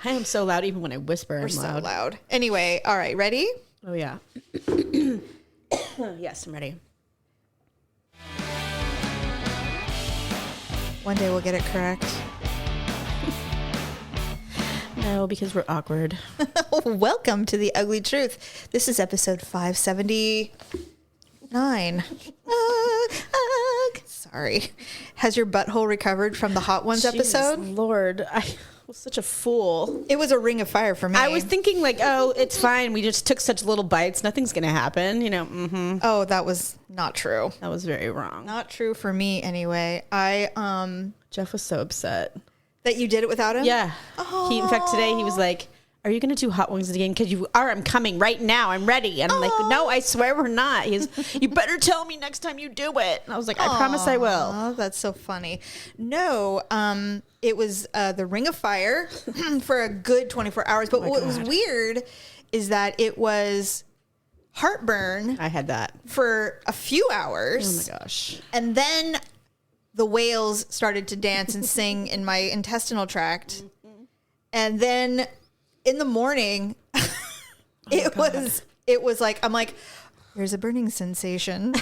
I am so loud even when I whisper. We're I'm so loud. loud. Anyway, all right, ready? Oh, yeah. Yes, I'm ready. One day we'll get it correct. No, because we're awkward. Welcome to the Ugly Truth. This is episode 579. Sorry. Has your butthole recovered from the Hot Ones episode? Lord, I was such a fool. It was a ring of fire for me. I was thinking like, oh, it's fine. We just took such little bites. Nothing's going to happen. You know, Oh, that was not true. That was very wrong. Not true for me anyway. Jeff was so upset. That you did it without him? Yeah. He, in fact, today he was like, are you going to do Hot Wings again? Because you are. I'm coming right now. I'm ready. And I'm like, no, I swear we're not. He's, you better tell me next time you do it. And I was like, I promise I will. Oh, that's so funny. No, it was the Ring of Fire for a good 24 hours. But what was weird is that it was heartburn. I had that. For a few hours. Oh, my gosh. And then the whales started to dance and sing in my intestinal tract. And then in the morning, it was like, I'm like, there's a burning sensation.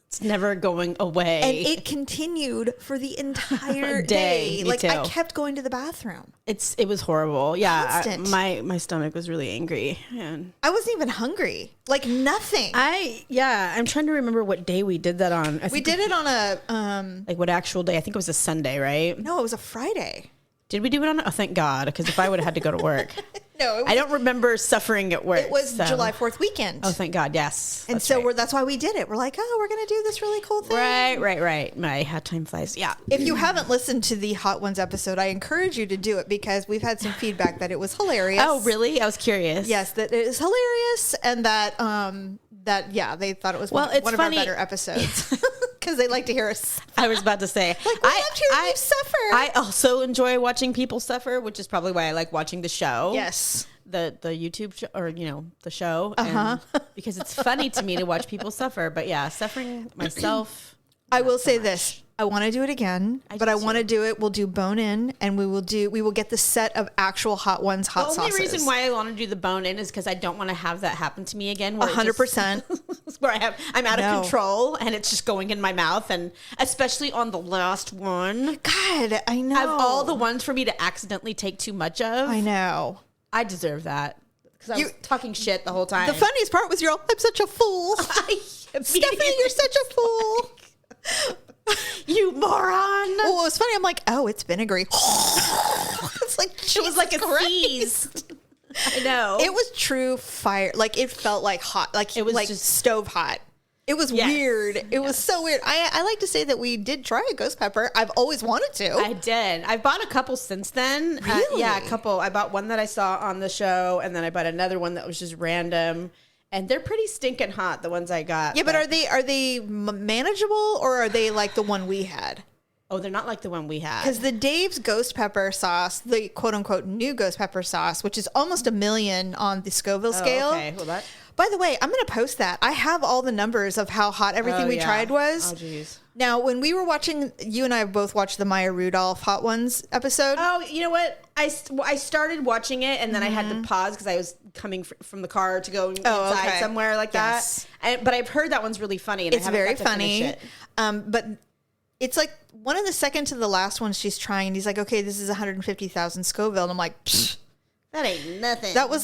It's never going away. And it continued for the entire day. Like, I kept going to the bathroom. It was horrible. Yeah. Constant. My stomach was really angry. And I wasn't even hungry. Like, nothing. I'm trying to remember what day we did that on. We did it on a... like, what actual day? I think it was a Sunday, right? No, it was a Friday. Did we do it on? Oh, thank God, because if I would have had to go to work. No, I don't remember suffering at work. It was July 4th weekend. Oh, thank God, yes. And so that's why we did it. We're like, oh, we're going to do this really cool thing. Right. How time flies. Yeah. If you haven't listened to the Hot Ones episode, I encourage you to do it because we've had some feedback that it was hilarious. Oh, really? I was curious. Yes, that it is hilarious, and that they thought it was one of our better episodes. Because they like to hear us. I was about to say, like, we love hearing you suffer. I also enjoy watching people suffer, which is probably why I like watching the show. Yes, the YouTube show, or the show, because it's funny to me to watch people suffer. But yeah, suffering myself. I will say this. I want to do it again, but I want to do it. We'll do bone in, and we will get the set of actual Hot Ones hot sauces. The only reason why I want to do the bone in is because I don't want to have that happen to me again. 100%. Where I'm out of control and it's just going in my mouth, and especially on the last one. God, I know. Of all the ones for me to accidentally take too much of. I know. I deserve that. Because I was talking shit the whole time. The funniest part was I'm such a fool. Stephanie, you're such a fool. You moron. Well, it was funny. I'm like, oh, it's vinegary. It's like, it was like a feast. I know. It was true fire. Like, it felt like hot. Like, it was like just stove hot. It was weird. It was so weird. I like to say that we did try a ghost pepper. I've always wanted to. I did. I've bought a couple since then. Really? Yeah, a couple. I bought one that I saw on the show, and then I bought another one that was just random. And they're pretty stinking hot, the ones I got. Yeah, but are they manageable, or are they like the one we had? Oh, they're not like the one we had. Because the Dave's ghost pepper sauce, the quote unquote new ghost pepper sauce, which is almost 1 million on the Scoville scale. Okay, well that. By the way, I'm going to post that. I have all the numbers of how hot everything we tried was. Oh, geez. Now, when we were watching, you and I have both watched the Maya Rudolph Hot Ones episode. Oh, you know what? I started watching it, and then I had to pause because I was coming from the car to go inside somewhere like that. But I've heard that one's really funny. And it's very funny. But it's like one of the second to the last ones she's trying, and he's like, okay, this is 150,000 Scoville. And I'm like, psh, that ain't nothing. That was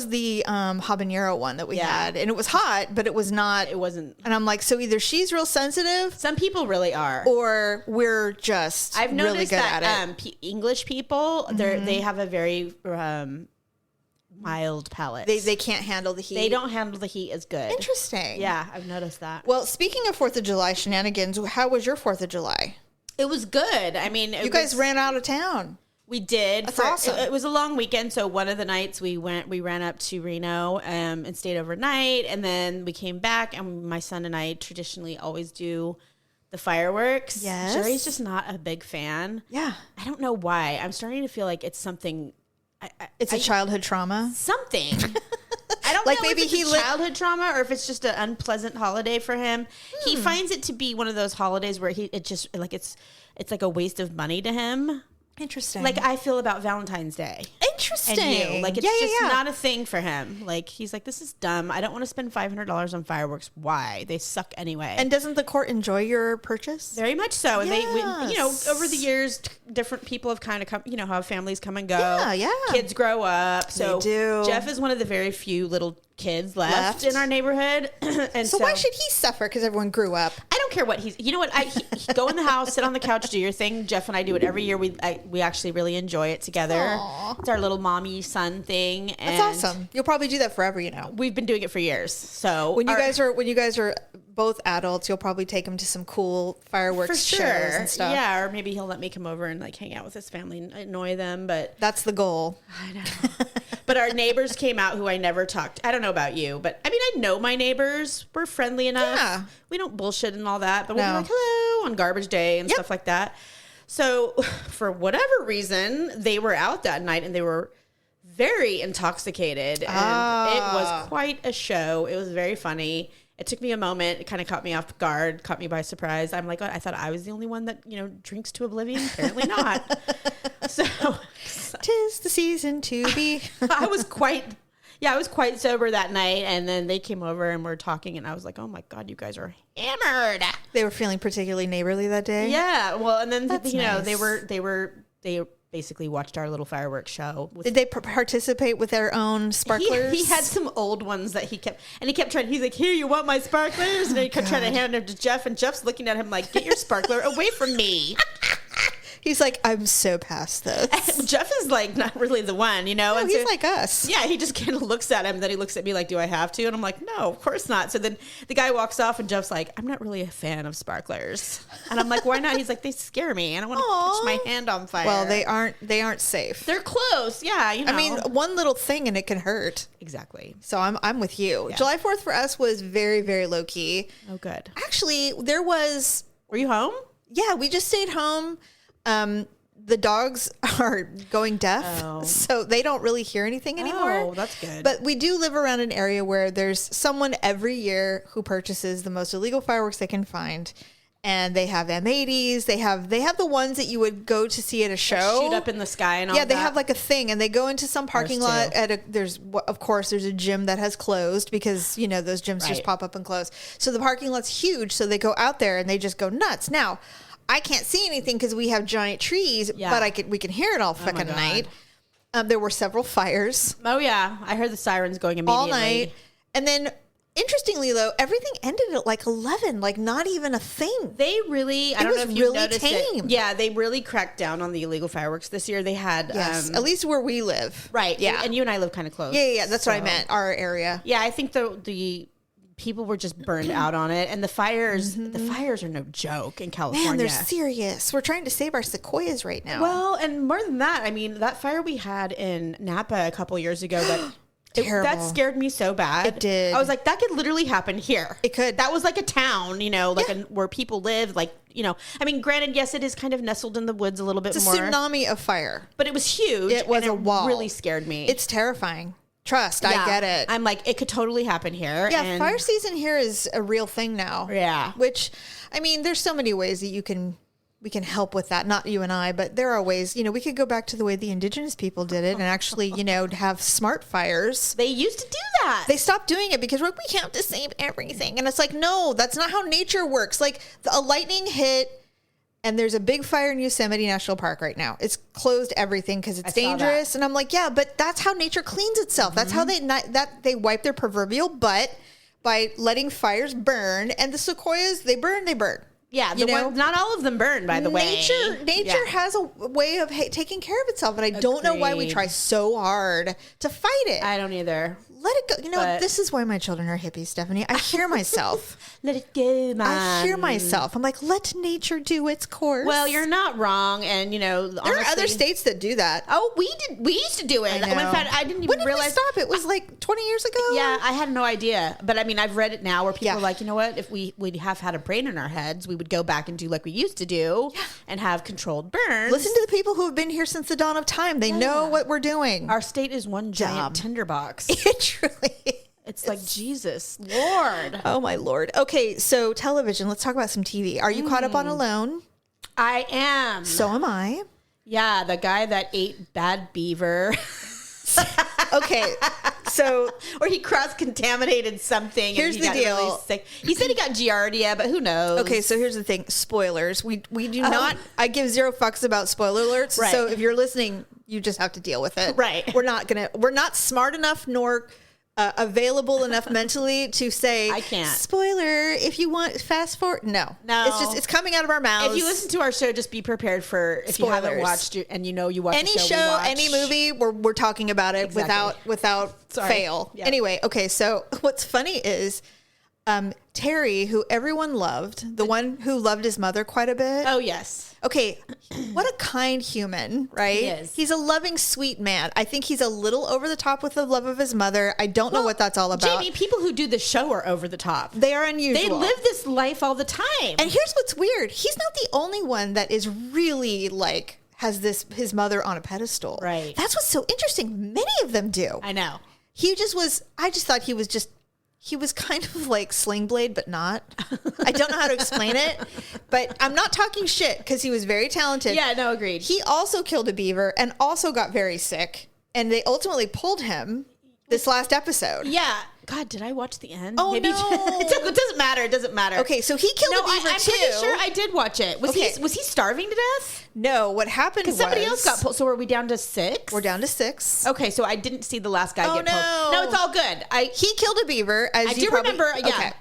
the habanero one that we had, and it was hot, but it wasn't. And I'm like, so either she's real sensitive, some people really are, or we're just I've noticed really good that at it. English people, they have a very mild palate. They can't handle the heat. They don't handle the heat as good. Interesting. Yeah, I've noticed that. Well, speaking of 4th of July shenanigans, how was your 4th of July? It was good. I mean, you guys ran out of town. We did. That's awesome. It was a long weekend, so one of the nights we ran up to Reno and stayed overnight, and then we came back, and my son and I traditionally always do the fireworks. Yes. Jerry's just not a big fan. Yeah. I don't know why. I'm starting to feel like it's something. It's a childhood trauma. Something. I don't like know maybe if it's childhood trauma or if it's just an unpleasant holiday for him. He finds it to be one of those holidays where it's like a waste of money to him. Interesting. Like I feel about Valentine's Day. Interesting. And you. Like it's just not a thing for him. Like he's like, this is dumb. I don't want to spend $500 on fireworks. Why? They suck anyway. And doesn't the court enjoy your purchase? Very much so. And Yes. over the years, different people have kind of come, how families come and go. Yeah. Kids grow up. So They do. Jeff is one of the very few little kids left in our neighborhood. And So why should he suffer? Because everyone grew up. I don't care what you know what? He go in the house, sit on the couch, do your thing. Jeff and I do it every year. We actually really enjoy it together. Aww. It's our little mommy son thing. And That's awesome. You'll probably do that forever, we've been doing it for years. So When you guys are both adults, you'll probably take him to some cool fireworks shows and stuff. Yeah, or maybe he'll let me come over and like hang out with his family and annoy them. But That's the goal. I know. But our neighbors came out who I never talked. I don't know about you, but I mean, I know my neighbors. We're friendly enough. Yeah. We don't bullshit and all that, but we'll be No. like, hello on garbage day and stuff like that. So for whatever reason, they were out that night and they were very intoxicated. And it was quite a show. It was very funny. It took me a moment. It kind of caught me off guard, caught me by surprise. I'm like, I thought I was the only one that, drinks to oblivion. Apparently not. So 'Tis the season to be. I was quite sober that night. And then they came over and we're talking and I was like, oh my God, you guys are hammered. They were feeling particularly neighborly that day. Yeah. Well, and then, That's nice. they basically watched our little fireworks show. Did they participate with their own sparklers? He had some old ones that he kept trying. He's like, here, you want my sparklers? And he kept trying to hand them to Jeff. And Jeff's looking at him like, get your sparkler away from me. He's like, I'm so past this. And Jeff is like, not really the one, No, and he's so, like us. yeah, he just kind of looks at him. Then he looks at me like, do I have to? And I'm like, no, of course not. So then the guy walks off and Jeff's like, I'm not really a fan of sparklers. And I'm like, why not? He's like, they scare me. I don't want to catch my hand on fire. Well, they aren't safe. They're close. Yeah. I mean, one little thing and it can hurt. Exactly. So I'm with you. Yeah. July 4th for us was very, very low key. Oh, good. Actually, Were you home? yeah, we just stayed home. The dogs are going deaf, so they don't really hear anything anymore. Oh, that's good. But we do live around an area where there's someone every year who purchases the most illegal fireworks they can find. And they have M80s. They have the ones that you would go to see at a show. Shoot up in the sky and all that. Yeah, they have like a thing, and they go into some parking lot there's a gym that has closed because those gyms just pop up and close. So the parking lot's huge. So they go out there and they just go nuts. Now, I can't see anything because we have giant trees, but we can hear it all fucking night. There were several fires. Oh yeah, I heard the sirens going immediately All night, and then. Interestingly, though, everything ended at like 11, like not even a thing. They really, I don't know if you noticed tame. it. Yeah, they really cracked down on the illegal fireworks this year. They had, at least where we live. Right. Yeah. And you and I live kind of close. Yeah. That's what I meant. Our area. Yeah, I think the people were just burned out on it. And the fires are no joke in California. Man, they're serious. We're trying to save our sequoias right now. Well, and more than that, I mean, that fire we had in Napa a couple years ago that... that scared me so bad. It did. I was like, that could literally happen here. It could. That was like a town, where people live. Like, I mean, granted, yes, it is kind of nestled in the woods a little bit more. It's a tsunami of fire. But it was huge. It was and a wall. Really scared me. It's terrifying. Trust, I get it. I'm like, it could totally happen here. Yeah, fire season here is a real thing now. Yeah. Which, I mean, there's so many ways that we can help with that. Not you and I, but there are ways, we could go back to the way the indigenous people did it and actually, have smart fires. They used to do that. They stopped doing it because we have to save everything. And it's like, no, that's not how nature works. Like a lightning hit and there's a big fire in Yosemite National Park right now. It's closed everything because it's dangerous. And I'm like, yeah, but that's how nature cleans itself. That's how they wipe their proverbial butt by letting fires burn. And the sequoias, they burn. Yeah, not all of them burn, by the way. Nature has a way of taking care of itself, and I don't know why we try so hard to fight it. I don't either. Let it go. This is why my children are hippies, Stephanie. I hear myself. Let it go, man. I hear myself. I'm like, let nature do its course. Well, you're not wrong, and honestly, there are other states that do that. Oh, we did. We used to do it. I know. In fact, I didn't even when did realize. We stop? It was like 20 years ago. Yeah, I had no idea. But I mean, I've read it now where people are like, you know what? If we would have had a brain in our heads, we would go back and do like we used to do and have controlled burns. Listen to the people who have been here since the dawn of time. They know what we're doing. Our state is one giant tinderbox. It truly is. It's like, Jesus, Lord. Oh, my Lord. Okay, so television. Let's talk about some TV. Are you caught up on Alone? I am. So am I. Yeah, the guy that ate bad beaver. Okay, so or he cross-contaminated something. Here's and he the got really deal. sick. He said he got Giardia, but who knows? Okay, so here's the thing. Spoilers. We do not. I give zero fucks about spoiler alerts. Right. So if you're listening, you just have to deal with it. Right. We're not smart enough nor available enough mentally to say I can't. Spoiler. If you want fast forward, no. It's coming out of our mouths. If you listen to our show, just be prepared for if you haven't Spoilers. watched it and you know you watch any the show, any movie, we're talking about it without fail. Yep. Anyway, okay. So what's funny is Terry, who everyone loved, the one who loved his mother quite a bit. Oh yes. Okay, what a kind human, right? He is. He's a loving, sweet man. I think he's a little over the top with the love of his mother. I don't know what that's all about. Jamie, people who do the show are over the top. They are unusual. They live this life all the time. And here's what's weird. He's not the only one that is really like has his mother on a pedestal. Right. That's what's so interesting. Many of them do. I know. He just was, I just thought he was kind of like Sling Blade, but not. I don't know how to explain it, but I'm not talking shit because he was very talented. Yeah, no, agreed. He also killed a beaver and also got very sick, and they ultimately pulled him this last episode. Yeah. God, did I watch the end? Oh, no. It doesn't matter. It doesn't matter. Okay, so he killed a beaver I'm too. pretty sure I did watch it. Was he starving to death? No, what happened was... Because somebody else got pulled. So are we down to 6? We're down to 6. Okay, so I didn't see the last guy get pulled. No. No, it's all good. He killed a beaver, as I you do probably... remember, yeah. Okay.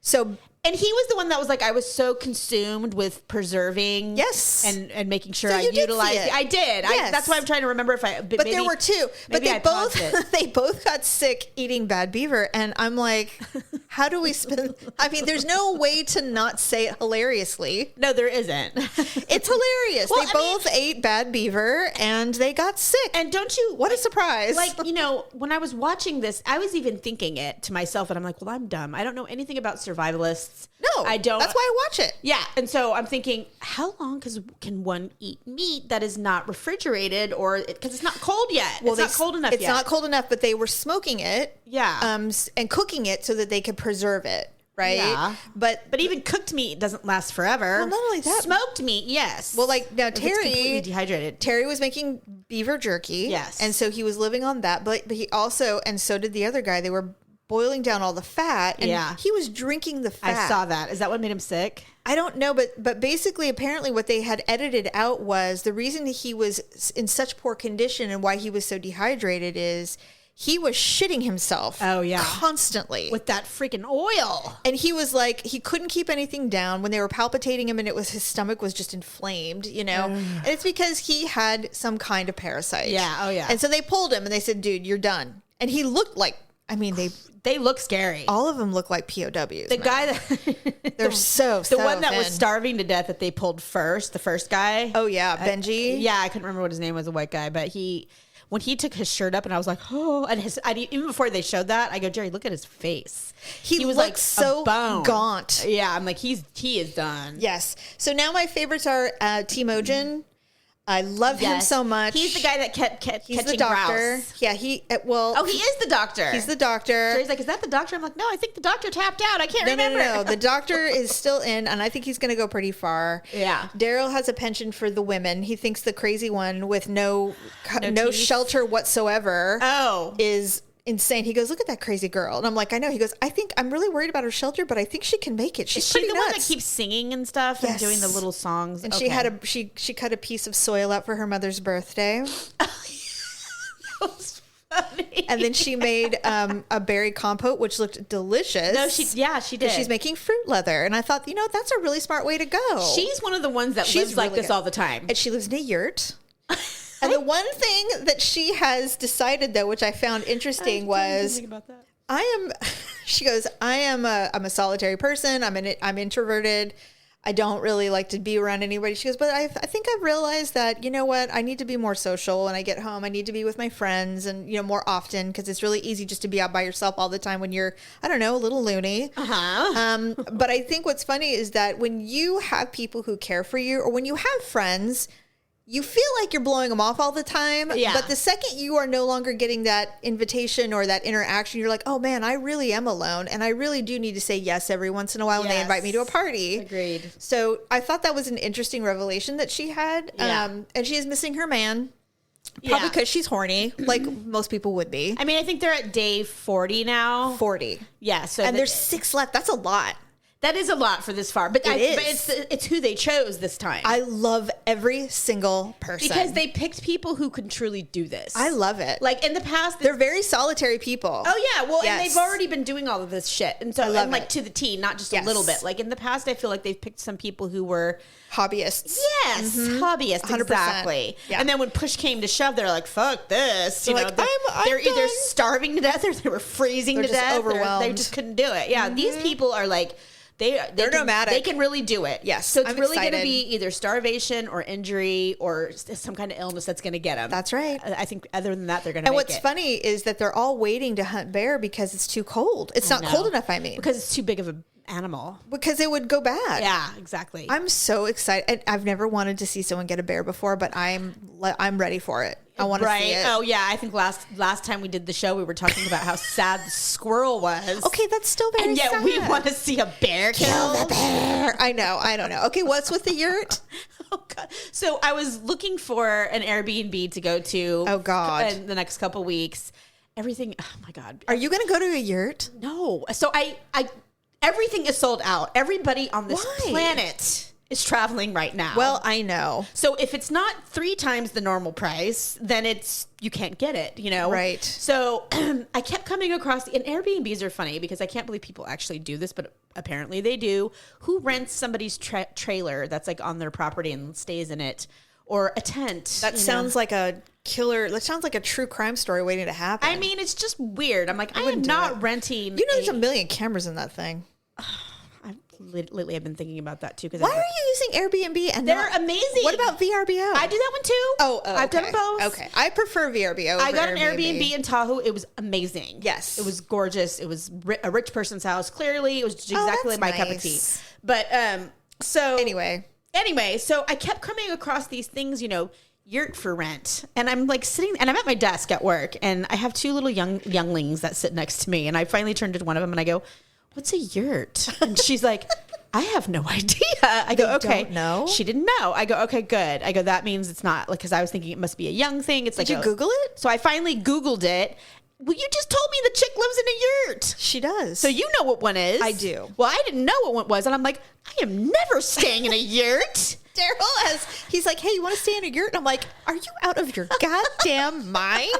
So... And he was the one that was like, I was so consumed with preserving, yes, and making sure so I utilized it. I did. Yes. That's why I'm trying to remember if I. But there were 2. But they both both got sick eating bad beaver, and I'm like, how do we spend? I mean, there's no way to not say it hilariously. No, there isn't. It's hilarious. Well, they both ate bad beaver, and they got sick. And don't you? What a surprise! Like, when I was watching this, I was even thinking it to myself, and I'm like, well, I'm dumb. I don't know anything about survivalists. No, I don't. That's why I watch it. Yeah, and so I'm thinking, how long can one eat meat that is not refrigerated, or because it's not cold yet? Well, it's not cold enough. It's not cold enough, but they were smoking it, and cooking it so that they could preserve it, right? Yeah, but even cooked meat doesn't last forever. Well, not only that, smoked meat, yes. Well, like now, It's completely dehydrated. Terry was making beaver jerky, yes, and so he was living on that. But he also, and so did the other guy. They were boiling down all the fat, and he was drinking the fat. I saw that. Is that what made him sick? I don't know, but basically, apparently what they had edited out was the reason he was in such poor condition and why he was so dehydrated is he was shitting himself. Oh, yeah. Constantly. With that freaking oil. And he was like, he couldn't keep anything down when they were palpitating him, and his stomach was just inflamed, And it's because he had some kind of parasite. Yeah. Oh, yeah. And so they pulled him and they said, dude, you're done. And he looked like, I mean, they look scary. All of them look like POWs. The guy that they're so the one that was starving to death that they pulled first, the first guy. Oh yeah, Benji. Yeah, I couldn't remember what his name was, a white guy, but when he took his shirt up, and I was like, oh, and even before they showed that, I go, Jerry, look at his face. He was like so gaunt. Yeah, I'm like, he is done. Yes. So now my favorites are Timojin. I love him so much. He's the guy that kept He's catching the doctor. grouse. Yeah, he is the doctor. He's the doctor. Jerry's like, is that the doctor? I'm like, no, I think the doctor tapped out. I can't remember. No. The doctor is still in, and I think he's going to go pretty far. Yeah. Daryl has a penchant for the women. He thinks the crazy one with no shelter whatsoever is insane. He goes, look at that crazy girl. And I'm like, I know. He goes, I'm really worried about her shelter, but I think she can make it. She's pretty nuts. One that keeps singing and stuff and doing the little songs? And she cut a piece of soil out for her mother's birthday. That was funny. And then she made a berry compote, which looked delicious. No, she did. She's making fruit leather. And I thought, that's a really smart way to go. She's one of the ones that lives like this all the time. And she lives in a yurt. And the one thing that she has decided, though, which I found interesting, was she goes, I'm a solitary person. I'm introverted. I don't really like to be around anybody. She goes, but I think I've realized that, you know what, I need to be more social. When I get home, I need to be with my friends and, more often, because it's really easy just to be out by yourself all the time when you're, I don't know, a little loony. But I think what's funny is that when you have people who care for you, or when you have friends, you feel like you're blowing them off all the time. Yeah. But the second you are no longer getting that invitation or that interaction, you're like, oh man, I really am alone. And I really do need to say yes every once in a while when they invite me to a party. Agreed. So I thought that was an interesting revelation that she had. Yeah. And she is missing her man. Probably because she's horny, like most people would be. I mean, I think they're at day 40 now. 40. Yeah. So And there's 6 left. That's a lot. that is a lot for this far, but It is. But it's who they chose this time. I love every single person. because they picked people who can truly do this. I love it. Like in the past, They're very solitary people. oh yeah, well, and Yes. they've already been doing all of this shit, and so love and like it. to the T, not just Yes. a little bit. Like in the past, I feel like they've picked some people who were Hobbyists. yes, hobbyists 100%. exactly. Yeah. And then when push came to shove, they're like, "Fuck this!" You They're know, like, they're, I'm they're either done. starving to death or they were freezing They're to just death. overwhelmed. They just couldn't do it. Yeah, these people are like. They're They're can, nomadic. They can really do it. Yes, So it's I'm really going to excited. be either starvation or injury or some kind of illness that's going to get them. That's right. I think other than that, they're going to And make what's it. funny is that they're all waiting to hunt bear because it's too cold. It's not know. cold enough, I mean. Because it's too big of an animal. Because it would go bad. Yeah, exactly. I'm so excited. And I've never wanted to see someone get a bear before, but I'm ready for it. I want to see it. Oh yeah, I think last time we did the show, we were talking about how sad the squirrel was. Okay, that's still very and yet sad. we want to see a bear killed. bear. I know. I don't know. Okay, what's with the yurt? Oh God! So I was looking for an Airbnb to go to. Oh, God. In the next couple weeks, everything. Oh my God! Are you going to go to a yurt? No. So I everything is sold out. Everybody on this Why? planet is traveling right now. Well, I know. So if it's not 3 times the normal price, then you can't get it, you know? Right. So I kept coming across, and Airbnbs are funny because I can't believe people actually do this, but apparently they do. Who rents somebody's trailer that's like on their property and stays in it, or a tent? That sounds like a killer. That sounds like a true crime story waiting to happen. I mean, it's just weird. I'm like, I am wouldn't do not it. renting. You know, there's a million cameras in that thing. Lately, I've been thinking about that too. Because Why are you using Airbnb and They're not- amazing. What about VRBO? I do that one too. Oh, I've done okay. both. Okay, I prefer VRBO. I over got an Airbnb in Tahoe. It was amazing. Yes. It was gorgeous. It was a rich person's house. Clearly, it was exactly that's my cup of tea. nice. But so Anyway, so I kept coming across these things, you know, yurt for rent, and I'm like sitting, and I'm at my desk at work, and I have 2 little younglings that sit next to me, and I finally turned to one of them and I go, "What's a yurt?" And she's like, "I have no idea." I go, "Okay." don't know? She didn't know. I go, "Okay, good." I go, "That means it's not like," because I was thinking it must be a young thing. It's did like you Google it? So I finally Googled it. Well, you just told me the chick lives in a yurt. She does. So you know what one is. I do. Well, I didn't know what one was. And I'm like, I am never staying in a yurt. Daryl he's like, "Hey, you want to stay in a yurt?" And I'm like, "Are you out of your goddamn mind?"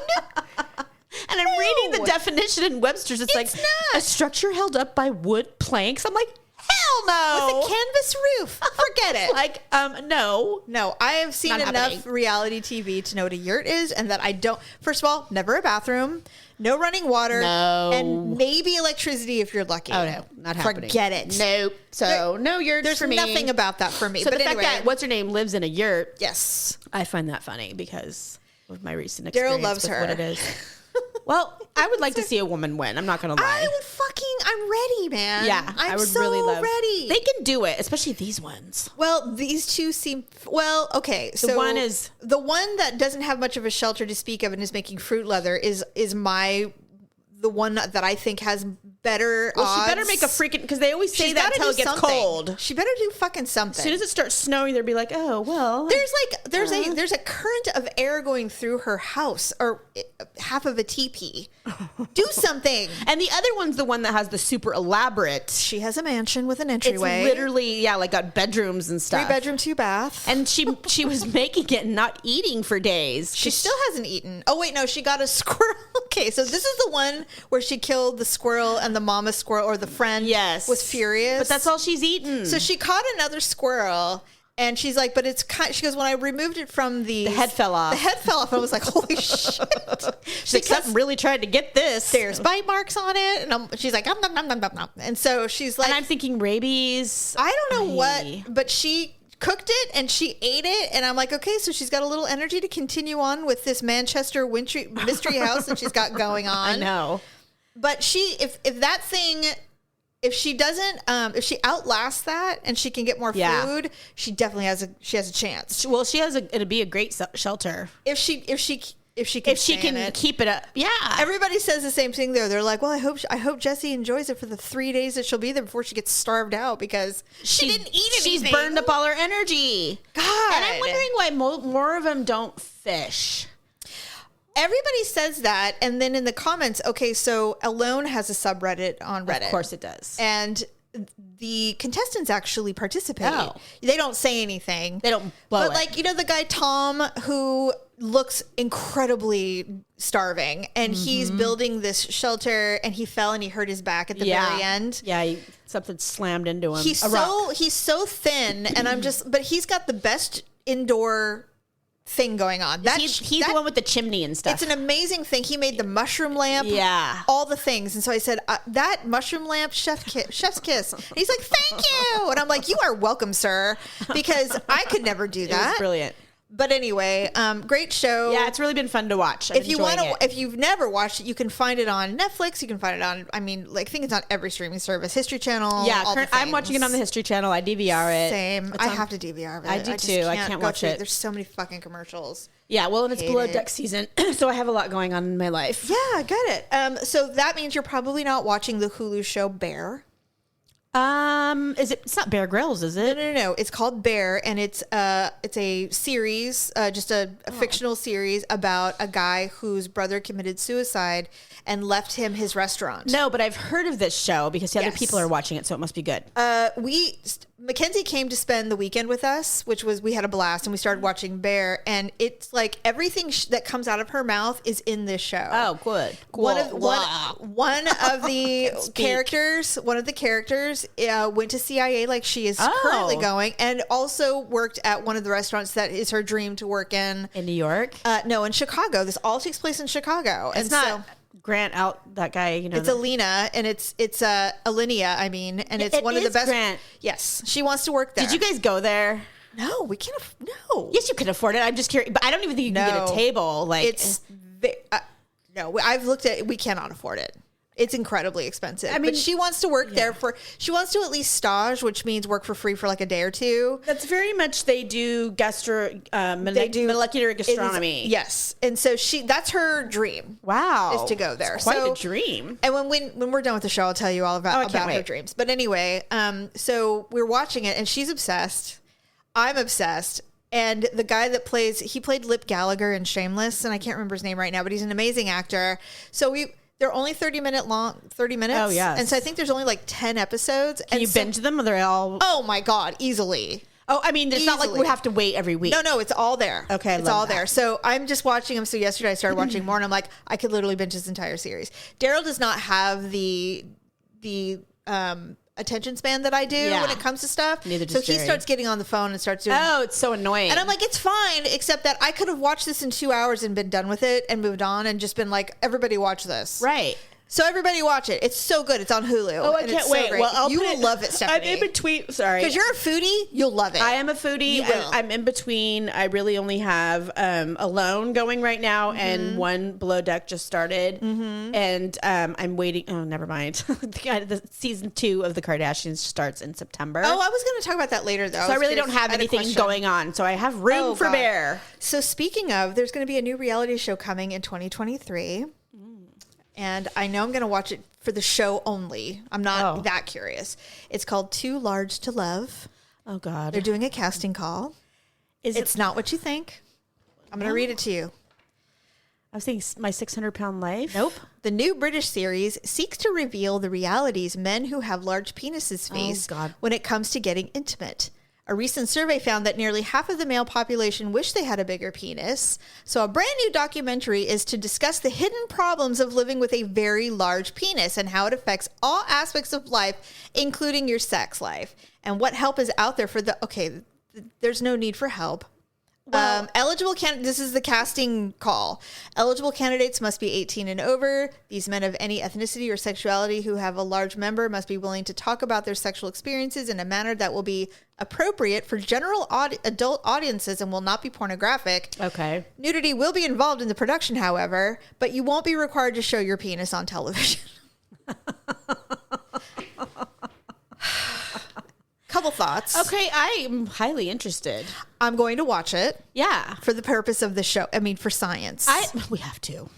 And I'm reading the definition in Webster's. It's like not. a structure held up by wood planks. I'm like, hell no. With a canvas roof. Forget it. Like, no. No, I have seen Not enough happening. reality TV to know what a yurt is, and that I don't. First of all, never a bathroom, no running water, No. and maybe electricity if you're lucky. Oh, no. Not happening. Forget it. Nope. So no yurts There's for me. nothing about that for me. So but the fact anyway, that what's her name lives in a yurt, yes, I find that funny because of my recent Daryl experience loves with her. what it is. Well, I would like to see a woman win. I'm not going to lie. I'm ready, man. Yeah, I'm I would so really love. ready. They can do it, especially these ones. Well, these 2 seem well. Okay, so one is- the one that doesn't have much of a shelter to speak of and is making fruit leather is the one that I think has better. Well, odds. she better make a freaking because they always say She's that gotta until do it gets something. cold. She better do fucking something. As soon as it starts snowing, they'll be like, "Oh well." There's a current of air going through her house or half of a teepee. Do something. And the other one's the one that has the super elaborate. She has a mansion with an It's entryway. literally like got bedrooms and stuff. 3-bedroom, 2-bath. And she was making it and not eating for days. She still hasn't eaten. Oh wait, no, she got a squirrel. Okay, so this is the one where she killed the squirrel and the mama squirrel or the friend was furious. But that's all she's eaten. So she caught another squirrel and she's like, but it's kind. She goes, when I removed it from the head fell off. The head fell off. I was like, holy shit. She's like, something really tried to get this. There's bite marks on it, and she's like, nom, nom, nom, nom, nom, nom. And so she's like, And I'm thinking rabies. I don't know Aye. what, but she cooked it and she ate it, and I'm like, okay, so she's got a little energy to continue on with this Manchester mystery house that she's got going on. I know. But if that thing if she doesn't, if she outlasts that and she can get more food, she definitely has a chance. Well, it'd be a great shelter If she can keep it up. Yeah. Everybody says the same thing there. They're like, well, I hope Jessie enjoys it for the 3 days that she'll be there before she gets starved out because she didn't eat anything. She's burned up all her energy. God. And I'm wondering why more of them don't fish. Everybody says that. And then in the comments, okay, so Alone has a subreddit on Reddit. Of course it does. And the contestants actually participate. Oh. They don't say anything. They don't blow But it. like, you know, the guy Tom who looks incredibly starving and he's building this shelter and he fell and he hurt his back at the very end. Yeah, something slammed into him. He's so thin and but he's got the best indoor thing going on. He's the one with the chimney and stuff. It's an amazing thing. He made the mushroom lamp. Yeah. All the things. And so I said, that mushroom lamp, chef's kiss. And he's like, thank you. And I'm like, you are welcome, sir. Because I could never do that. It was brilliant. But anyway, great show. Yeah, it's really been fun to watch. If you've never watched it, you can find it on Netflix. You can find it on, I think it's on every streaming service. History Channel. Yeah, I'm watching it on the History Channel. I DVR it. Same. I have to DVR it. I do too. I can't watch it. There's so many fucking commercials. Yeah, well, and it's below deck season, so I have a lot going on in my life. Yeah, I get it. So that means you're probably not watching the Hulu show Bear. It's not Bear Grylls, is it? No. It's called Bear, and it's a series, just a fictional series about a guy whose brother committed suicide and left him his restaurant. No, but I've heard of this show because the other people are watching it, so it must be good. Mackenzie came to spend the weekend with us, we had a blast, and we started watching Bear, and it's like everything that comes out of her mouth is in this show. Oh, good. One of the characters went to CIA like she is currently going, and also worked at one of the restaurants that is her dream to work in. In New York? No, in Chicago. This all takes place in Chicago. It's not Grant out, that guy, you know. It's Alina, and it's Alinea, and it's one of the best. Grant. Yes, she wants to work there. Did you guys go there? No, we can't. No. Yes, you could afford it. I'm just curious, but I don't even think you can get a table. Like no, I've looked at it. We cannot afford it. It's incredibly expensive. I mean, but she wants to work there she wants to at least stage, which means work for free for like a day or two. That's very much, they do molecular gastronomy. Yes. And so that's her dream. Wow. Is to go there. It's quite a dream. And when we're done with the show, I'll tell you all about her dreams. But anyway, so we're watching it and she's obsessed. I'm obsessed. And the guy that he played Lip Gallagher in Shameless, and I can't remember his name right now, but he's an amazing actor. So they're only 30 minutes. Oh, yes. And so I think there's only like 10 episodes. Can you binge them? Or they're all... Oh, my God. Easily. Oh, I mean, it's not like we have to wait every week. No, it's all there. Okay, it's all there. So I'm just watching them. So yesterday I started watching more, and I'm like, I could literally binge this entire series. Daryl does not have the attention span that I do when it comes to stuff. Neither does So he Jerry. starts getting on the phone and starts doing... Oh, it's so annoying. And I'm like, it's fine, except that I could have watched this in 2 hours and been done with it and moved on and just been like, everybody watch this. Right. So everybody watch it. It's so good. It's on Hulu. Oh, I can't wait. Well, you will love it, Stephanie. I'm in between. Sorry. Because you're a foodie, you'll love it. I am a foodie. I'm in between. I really only have Alone going right now, and one Below Deck just started. And I'm waiting. Oh, never mind. The season 2 of The Kardashians starts in September. Oh, I was going to talk about that later, though. So I really don't have anything going on. So I have room for Bear. So speaking of, there's going to be a new reality show coming in 2023. And I know I'm going to watch it for the show only. I'm not that curious. It's called Too Large to Love. Oh, God. They're doing a casting call. It's not what you think. I'm going to read it to you. I was thinking My 600-Pound Life. Nope. The new British series seeks to reveal the realities men who have large penises face when it comes to getting intimate. A recent survey found that nearly half of the male population wish they had a bigger penis. So a brand new documentary is to discuss the hidden problems of living with a very large penis and how it affects all aspects of life, including your sex life. And what help is out there for there's no need for help. Well, this is the casting call. Eligible candidates must be 18 and over. These men of any ethnicity or sexuality who have a large member must be willing to talk about their sexual experiences in a manner that will be appropriate for general adult audiences and will not be pornographic. Okay. Nudity will be involved in the production, however, but you won't be required to show your penis on television. couple thoughts. Okay, I'm highly interested. I'm going to watch it. Yeah. For the purpose of the show. I mean, for science. We have to.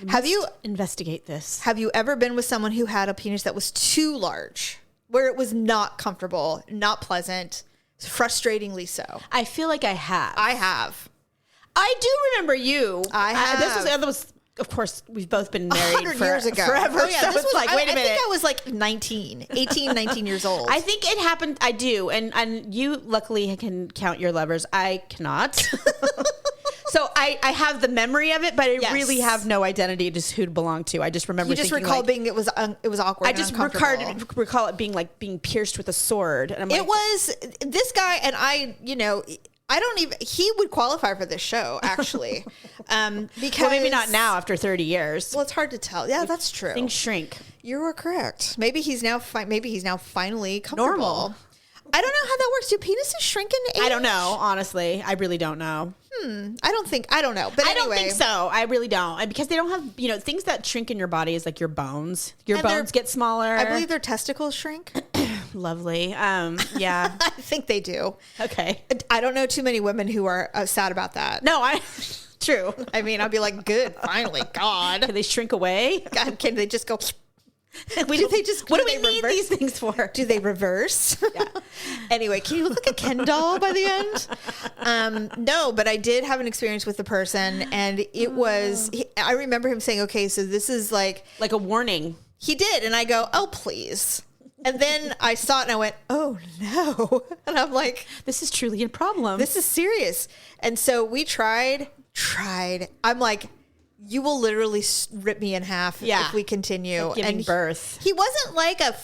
Have you investigate this? Have you ever been with someone who had a penis that was too large, where it was not comfortable, not pleasant, frustratingly so? I feel like I have. I have. I do remember you. I have. This was, of course, we've both been married 100 years ago. Forever. Oh, yeah, so this it's was like, wait a minute. I think I was like 19 years old. I think it happened. I do. And you luckily can count your lovers. I cannot. So I have the memory of it, but I really have no identity just who to belong to. I just remember. You just recall being it was awkward. I just recall it being like being pierced with a sword. And I'm like, it was this guy, and I, I don't even. He would qualify for this show actually, because maybe not now after 30 years. Well, it's hard to tell. Yeah, that's true. Things shrink. You are correct. Maybe he's now finally comfortable. Normal. I don't know how that works. Do penises shrink in age? I don't know. Honestly, I really don't know. I don't know. But I anyway. don't think so. I really don't. And because they don't have, things that shrink in your body is like your bones. Your bones get smaller. I believe their testicles shrink. Lovely. Yeah. I think they do. Okay. I don't know too many women who are sad about that. No, true. I mean, I'll be like, good, finally, God. Can they shrink away? God, can they just go... What do we need these things for? Do they reverse? Yeah. Anyway, can you look like a Ken doll by the end? No, but I did have an experience with the person, and it was. I remember him saying, "Okay, so this is like a warning." He did, and I go, "Oh, please." And then I saw it, and I went, "Oh no!" And I'm like, "This is truly a problem. This is serious." And so we tried. I'm like, you will literally rip me in half if we continue. Like giving birth. He wasn't like a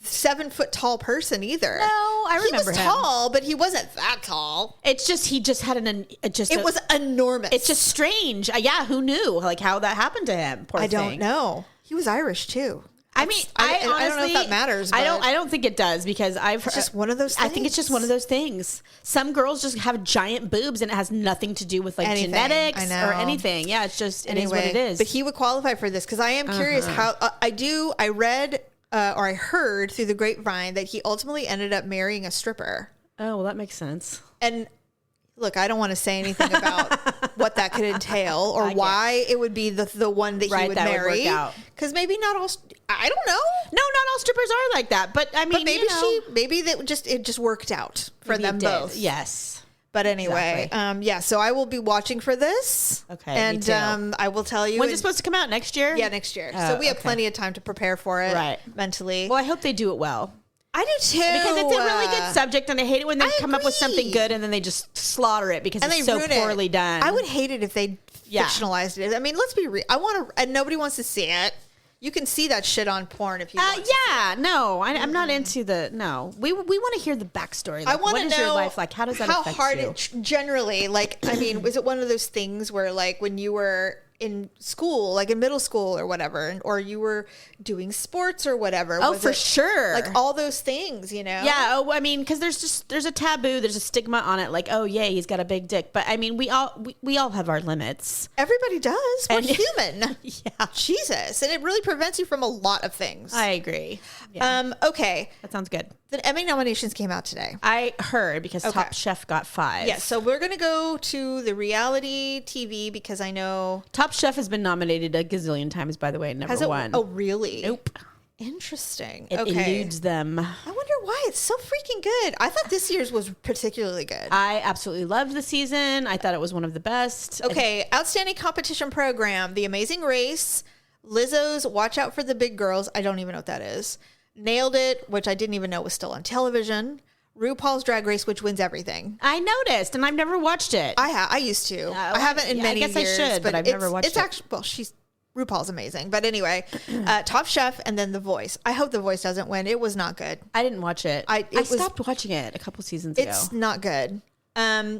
7 foot tall person either. No, I remember him. He was tall, but he wasn't that tall. It's just he just had it was enormous. It's just strange. Yeah, who knew like how that happened to him? Poor thing. Don't know. He was Irish too. I mean, I don't know if that matters. But I don't think it does because it's just one of those things. I think it's just one of those things. Some girls just have giant boobs and it has nothing to do with like genetics or anything. Yeah, it's just, it is what it is. But he would qualify for this because I am curious how, I read or I heard through the grapevine that he ultimately ended up marrying a stripper. Oh, well, that makes sense. And look, I don't want to say anything about what that could entail or why it would be the one that he would marry. Because maybe not all. I don't know. No, not all strippers are like that. But I mean, maybe it just worked out for them both. Yes. But anyway, so I will be watching for this. Okay. And I will tell you. When's it supposed to come out? Next year? Yeah, next year. So we have plenty of time to prepare for it mentally. Well, I hope they do it well. I do too. Because it's a really good subject, and I hate it when they come up with something good and then they just slaughter it because it's so poorly done. I would hate it if they fictionalized it. I mean, let's be real. And nobody wants to see it. You can see that shit on porn if you want. No, I'm not into the. We want to hear the backstory. Like, I want to know what is your life like? How does that affect you? How hard it generally, like, I mean, was it one of those things where, like, when you were in school, like in middle school or whatever, or you were doing sports or whatever? Oh, for sure. Like all those things, Yeah. Oh, I mean, because there's a taboo, there's a stigma on it. Like, oh yeah, he's got a big dick. But I mean, we all have our limits. Everybody does. We're human. Yeah. Jesus. And it really prevents you from a lot of things. I agree. Yeah. Okay. That sounds good. The Emmy nominations came out today. I heard because Top Chef got 5. Yes, so we're going to go to the reality TV because I know... Top Chef has been nominated a gazillion times, by the way, never won. Oh, really? Nope. Interesting. It eludes them. I wonder why. It's so freaking good. I thought this year's was particularly good. I absolutely loved the season. I thought it was one of the best. Okay, outstanding competition program. The Amazing Race. Lizzo's Watch Out for the Big Girls. I don't even know what that is. Nailed It, which I didn't even know was still on television. RuPaul's Drag Race, which wins everything. I noticed, and I've never watched it. I used to. I haven't in many years. I guess I should, but I've never watched it. It's actually, well, RuPaul's amazing. But anyway, Top Chef and then The Voice. I hope The Voice doesn't win. It was not good. I didn't watch it. I stopped watching it a couple seasons ago. It's not good.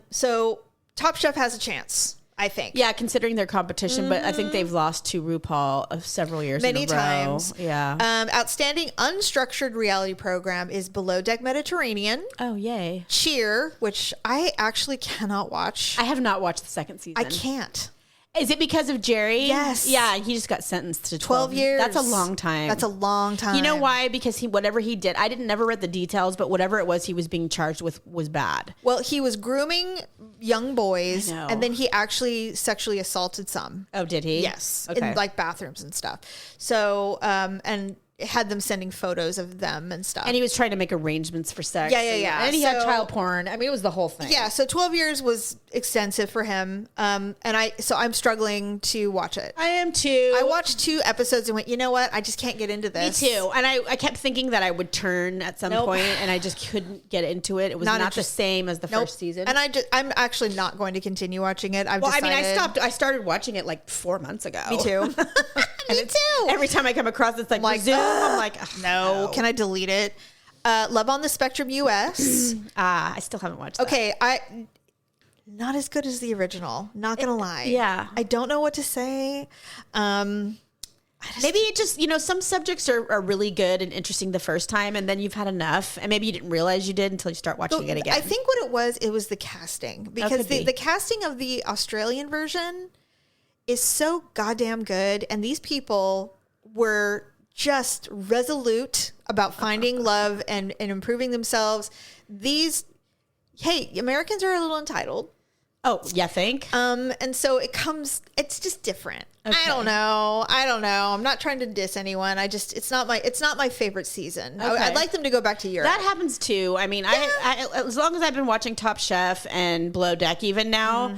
So Top Chef has a chance, I think. Yeah, considering their competition, but I think they've lost to RuPaul several years many in a row. times. Yeah. Outstanding unstructured reality program is Below Deck Mediterranean. Oh, yay. Cheer, which I actually cannot watch. I have not watched the second season. I can't. Is it because of Jerry? Yes. Yeah, he just got sentenced to 12 years. That's a long time. That's a long time. You know why? Because whatever he did, I never read the details, but whatever it was he was being charged with was bad. Well, he was grooming young boys, I know. and then he actually sexually assaulted some. Oh, did he? Yes, Okay. in like bathrooms and stuff. So, and had them sending photos of them and stuff. And he was trying to make arrangements for sex. Yeah. And he had So- child porn. I mean, it was the whole thing. Yeah, so 12 years was extensive for him. And I'm struggling to watch it. I am too. I watched 2 episodes and went, you know what? I just can't get into Me this. too. And I kept thinking that I would turn at some Nope. point, and I just couldn't get into it. It was not the same as the Nope. first season. And I'm actually not going to continue watching it. I've well, decided. I mean, I started watching it like 4 months ago. Me too. Me too. Every time I come across it's like resume, I'm like, ugh, no, can I delete it? Love on the Spectrum US. I still haven't watched that. Okay, not as good as the original. Not gonna lie. yeah. I don't know what to say. Maybe it just, some subjects are really good and interesting the first time, and then you've had enough, and maybe you didn't realize you did until you start watching it again. I think what it was the casting, because could be. the casting of the Australian version is so goddamn good, and these people were just resolute about finding love and improving themselves. Americans are a little entitled. Oh, yeah, think? And so it's just different. Okay. I don't know. I'm not trying to diss anyone. It's not my favorite season. Okay. I'd like them to go back to Europe. That happens too. I mean, I as long as I've been watching Top Chef and Below Deck even now,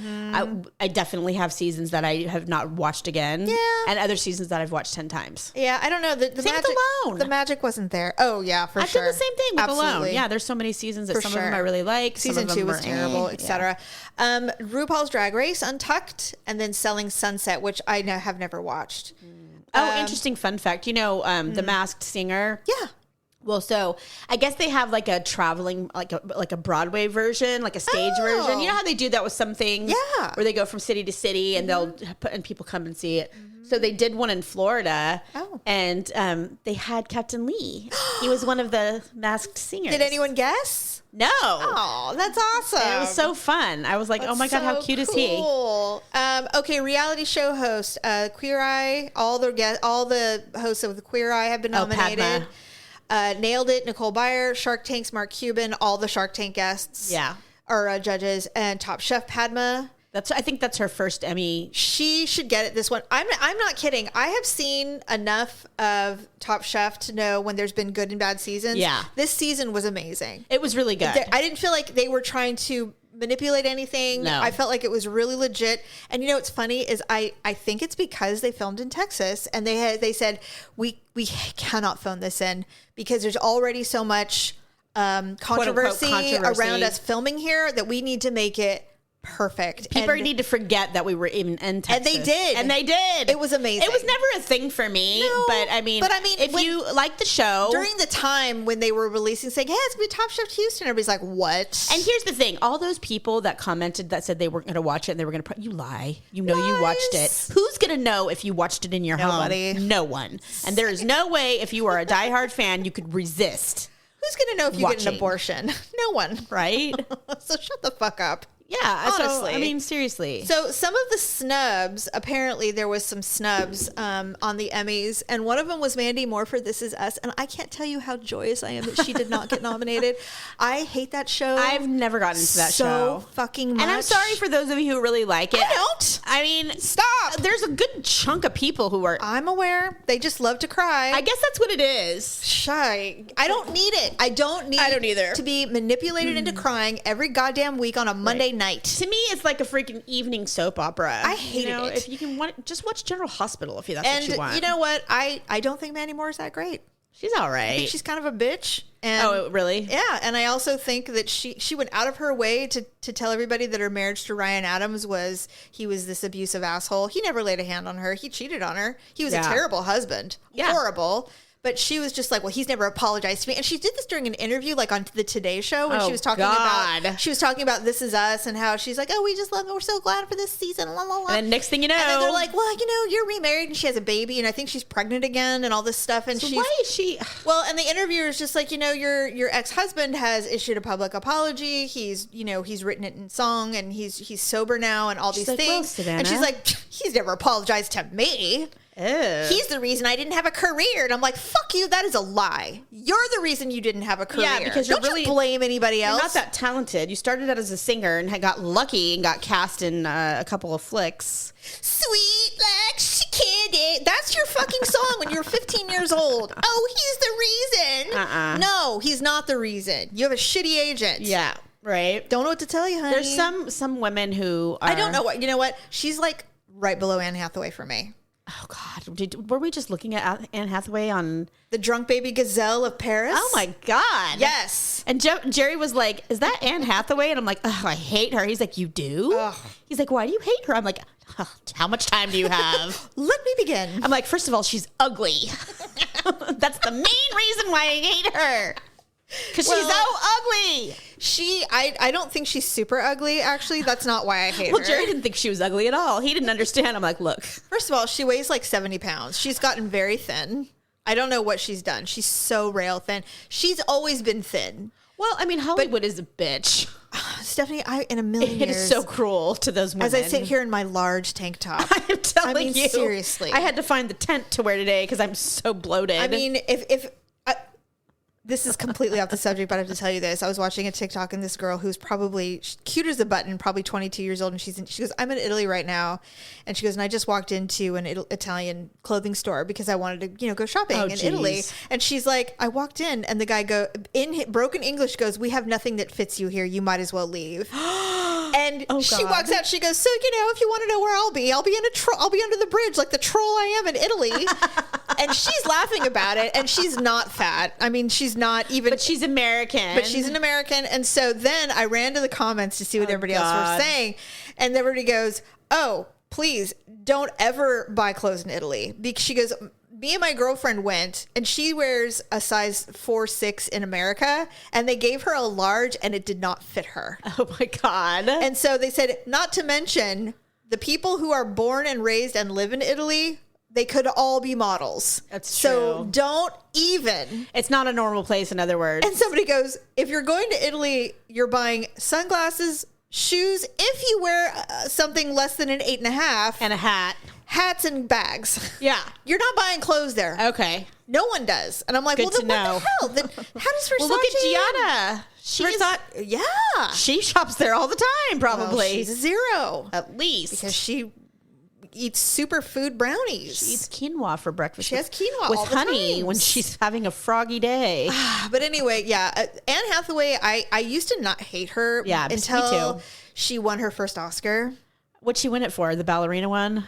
I definitely have seasons that I have not watched again. Yeah. And other seasons that I've watched 10 times. Yeah, I don't know. The Same magic, with Alone. The magic wasn't there. Oh, yeah, for I've sure. done the same thing with Absolutely. Alone. Yeah, there's so many seasons that For some of them sure. I really like. Season some of 2 them was are terrible, yeah. etc. RuPaul's Drag Race, Untucked, and then Selling Sunset, which I have never watched. Oh, interesting fun fact. The Masked Singer? Yeah. Well, so I guess they have like a traveling, like a Broadway version, like a stage version. You know how they do that with some things? Yeah. Where they go from city to city and and people come and see it. So they did one in Florida. Oh. And they had Captain Lee. He was one of the Masked Singers. Did anyone guess? No. Oh, that's awesome. And it was so fun. I was like, oh my God, how cute is he? Okay, reality show host, Queer Eye. All the hosts of the Queer Eye have been nominated. Nailed It, Nicole Byer. Shark Tank's Mark Cuban. All the Shark Tank guests. Yeah. Are judges. And Top Chef Padma. I think that's her first Emmy. She should get it this one. I'm not kidding. I have seen enough of Top Chef to know when there's been good and bad seasons. Yeah. This season was amazing. It was really good. I didn't feel like they were trying to manipulate anything. No. I felt like it was really legit. And what's funny is I think it's because they filmed in Texas and they said we cannot film this in because there's already so much controversy around us filming here that we need to make it perfect. People need to forget that we were even in Texas. And they did. And they did. It was amazing. It was never a thing for me. No, but I mean, if you like the show. During the time when they were releasing, saying, hey, it's going to be Top Chef Houston, everybody's like, what? And here's the thing. All those people that commented that said they weren't going to watch it and they were going to, you lie. You know you watched it. Who's going to know if you watched it in your Nobody. home? No one. And there is no way if you are a diehard fan, you could resist. Who's going to know if you get an abortion? No one. Right? So shut the fuck up. Yeah, Honestly. So, I mean, seriously. So some of the snubs, apparently there was some snubs on the Emmys, and one of them was Mandy Moore for This Is Us, and I can't tell you how joyous I am that she did not get nominated. I hate that show. I've never gotten into that show. So fucking much. And I'm sorry for those of you who really like it. I don't. I mean, Stop. There's a good chunk of people who are. I'm aware. They just love to cry. I guess that's what it is. Shy. I don't need it. I don't either. To be manipulated into crying every goddamn week on a Monday night. To me, it's like a freaking evening soap opera. I hated it. If you can just watch General Hospital if that's And what you want. you know what? I don't think Mandy Moore is that great. She's all right. I think she's kind of a bitch. And oh, really? Yeah, and I also think that she went out of her way to tell everybody that her marriage to Ryan Adams was this abusive asshole. He never laid a hand on her. He cheated on her. He was a terrible husband. Yeah. Horrible. But she was just like, well, he's never apologized to me. And she did this during an interview, like on the Today Show, when she was talking about This Is Us and how she's like, oh, we just love it. We're so glad for this season. La, la, la. And then next thing you know. And then they're like, well, you're remarried and she has a baby. And I think she's pregnant again and all this stuff. And why is she? Well, and the interviewer is just like, your ex-husband has issued a public apology. He's written it in song and he's sober now and all these things. Well, Savannah. And she's like, he's never apologized to me. Ew. He's the reason I didn't have a career. And I'm like, fuck you. That is a lie. You're the reason you didn't have a career. Yeah, because Don't you blame anybody else. You're not that talented. You started out as a singer and got lucky and got cast in a couple of flicks. Sweet like candy. That's your fucking song when you're 15 years old. Oh, he's the reason. No, he's not the reason. You have a shitty agent. Yeah, right. Don't know what to tell you, honey. There's some women who are... I don't know what. You know what? She's like right below Anne Hathaway for me. Oh, God. Were we just looking at Anne Hathaway on... The Drunk Baby Gazelle of Paris? Oh, my God. Yes. And Jerry was like, is that Anne Hathaway? And I'm like, oh, I hate her. He's like, you do? Ugh. He's like, why do you hate her? I'm like, how much time do you have? Let me begin. I'm like, first of all, she's ugly. That's the main reason why I hate her. Because she's so ugly. I don't think she's super ugly, actually. That's not why I hate her. Well, Jerry didn't think she was ugly at all. He didn't understand. I'm like, look. First of all, she weighs like 70 pounds. She's gotten very thin. I don't know what she's done. She's so rail thin. She's always been thin. Well, I mean, Hollywood is a bitch. Stephanie, in a million years. It is so cruel to those women. As I sit here in my large tank top. I'm telling you. Seriously. I had to find the tent to wear today because I'm so bloated. I mean, if this is completely off the subject, but I have to tell you this. I was watching a TikTok and this girl who's probably cute as a button, probably 22 years old. And she goes, I'm in Italy right now. And she goes, and I just walked into an Italian clothing store because I wanted to, go shopping in Italy. And she's like, I walked in and the guy in broken English goes, we have nothing that fits you here. You might as well leave. And she walks out. She goes, so, if you want to know where I'll be I'll be under the bridge like the troll I am in Italy. And she's laughing about it. And she's not fat. I mean, she's not even. But she's American. But she's an American. And so then I ran to the comments to see what everybody else was saying. And everybody goes, oh, please don't ever buy clothes in Italy. She goes, me and my girlfriend went and she wears a size 4-6 in America and they gave her a large and it did not fit her. Oh my God. And so they said, not to mention the people who are born and raised and live in Italy, they could all be models. That's true. So don't even. It's not a normal place, in other words. And somebody goes, if you're going to Italy, you're buying sunglasses, shoes. If you wear something less than an 8.5. And a hat. Hats and bags. Yeah. You're not buying clothes there. Okay. No one does. And I'm like, Good well, then to what know. the hell? Then how does Versace... Well, look at Gianna. Yeah. She shops there all the time, probably. Well, she's a zero. At least. Because she eats superfood brownies. She eats quinoa for breakfast. She has quinoa with all the honey times. when she's having a froggy day. But anyway, yeah. Anne Hathaway, I used to not hate her until she won her first Oscar. What'd she win it for? The ballerina one?